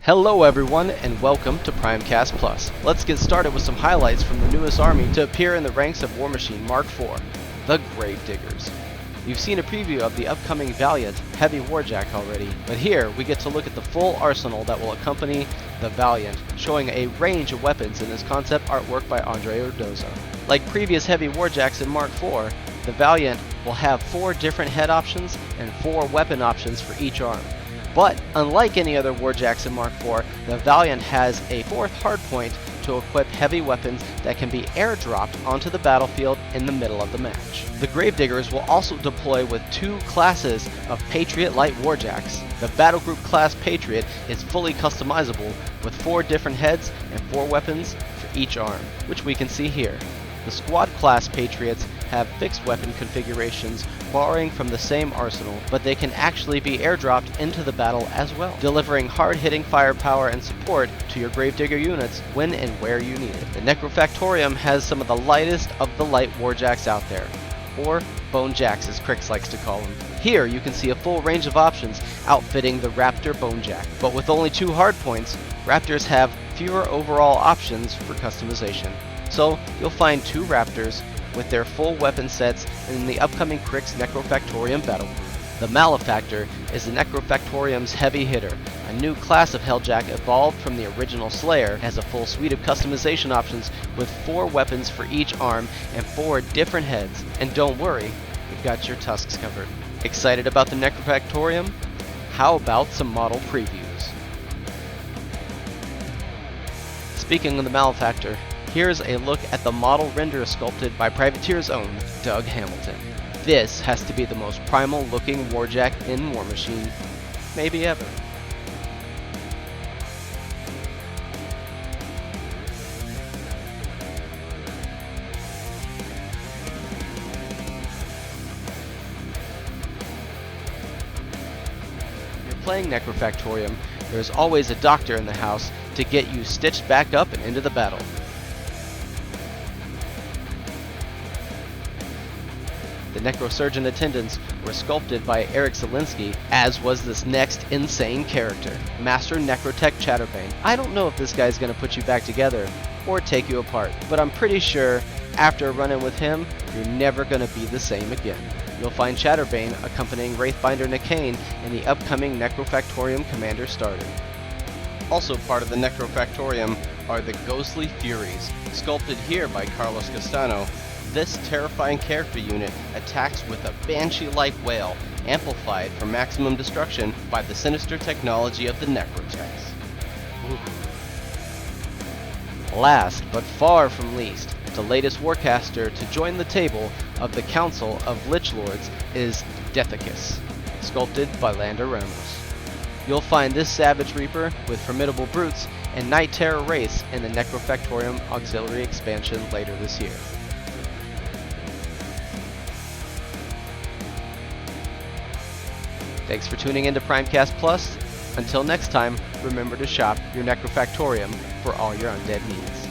Hello everyone and welcome to PRIMECAST Plus. Let's get started with some highlights from the newest army to appear in the ranks of War Machine Mark IV, the Gravediggers. You've seen a preview of the upcoming Valiant Heavy Warjack already, but here we get to look at the full arsenal that will accompany the Valiant, showing a range of weapons in this concept artwork by Andre Ordozo. Like previous Heavy Warjacks in Mark IV, the Valiant will have 4 different head options and 4 weapon options for each arm. But unlike any other Warjacks in Mark IV, the Valiant has a 4th hardpoint to equip heavy weapons that can be airdropped onto the battlefield in the middle of the match. The Gravediggers will also deploy with 2 classes of Patriot Light Warjacks. The Battlegroup class Patriot is fully customizable with 4 different heads and 4 weapons for each arm, which we can see here. The Squad class Patriots have fixed weapon configurations borrowing from the same arsenal, but they can actually be airdropped into the battle as well, delivering hard-hitting firepower and support to your Gravedigger units when and where you need it. The Necrofactorium has some of the lightest of the light warjacks out there, or Bone Jacks as Crix likes to call them. Here you can see a full range of options outfitting the Raptor Bonejack, but with only 2 hardpoints, Raptors have fewer overall options for customization. So you'll find 2 Raptors with their full weapon sets in the upcoming Crix Necrofactorium battle group. The Malefactor is the Necrofactorium's heavy hitter, a new class of Helljack evolved from the original Slayer, has a full suite of customization options with 4 weapons for each arm and 4 different heads. And don't worry, we've got your tusks covered. Excited about the Necrofactorium? How about some model previews? Speaking of the Malefactor, here's a look at the model render sculpted by Privateer's own Doug Hamilton. This has to be the most primal looking Warjack in War Machine, maybe ever. If you're playing Necrofactorium, there's always a doctor in the house to get you stitched back up and into the battle. The Necrosurgeon attendants were sculpted by Eric Zielinski, as was this next insane character, Master Necrotech Chatterbane. I don't know if this guy's gonna put you back together or take you apart, but I'm pretty sure after running with him, you're never gonna be the same again. You'll find Chatterbane accompanying Wraithbinder Nikane in the upcoming Necrofactorium Commander Starter. Also part of the Necrofactorium are the Ghostly Furies, sculpted here by Carlos Castano. This terrifying character unit attacks with a banshee-like wail, amplified for maximum destruction by the sinister technology of the Necrotechs. Last, but far from least, the latest Warcaster to join the table of the Council of Lich Lords is Deathicus, sculpted by Lander Ramos. You'll find this Savage Reaper with formidable brutes and Night Terror Wraiths in the Necrofactorium Auxiliary expansion later this year. Thanks for tuning in to PRIMECAST Plus. Until next time, remember to shop your Necrofactorium for all your undead needs.